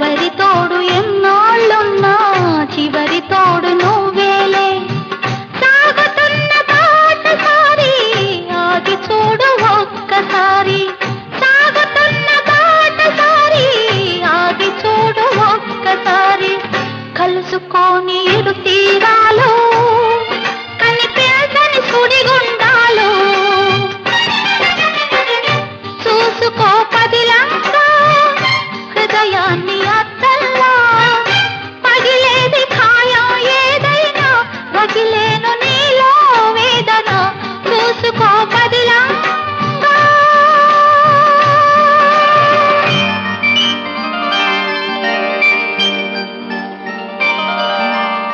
ఎవరి తోడు ఎన్నాళ్ళున్నా చివరి తోడు నువ్వేలే. సాగుతున్న బాటసారి ఆగి చూడు ఒక్కసారి, సాగుతున్న బాటసారి ఆగి చూడు ఒక్కసారి. కలుసుకోని ఇరు తీరాలు కనిపించని సుడిగుండాలు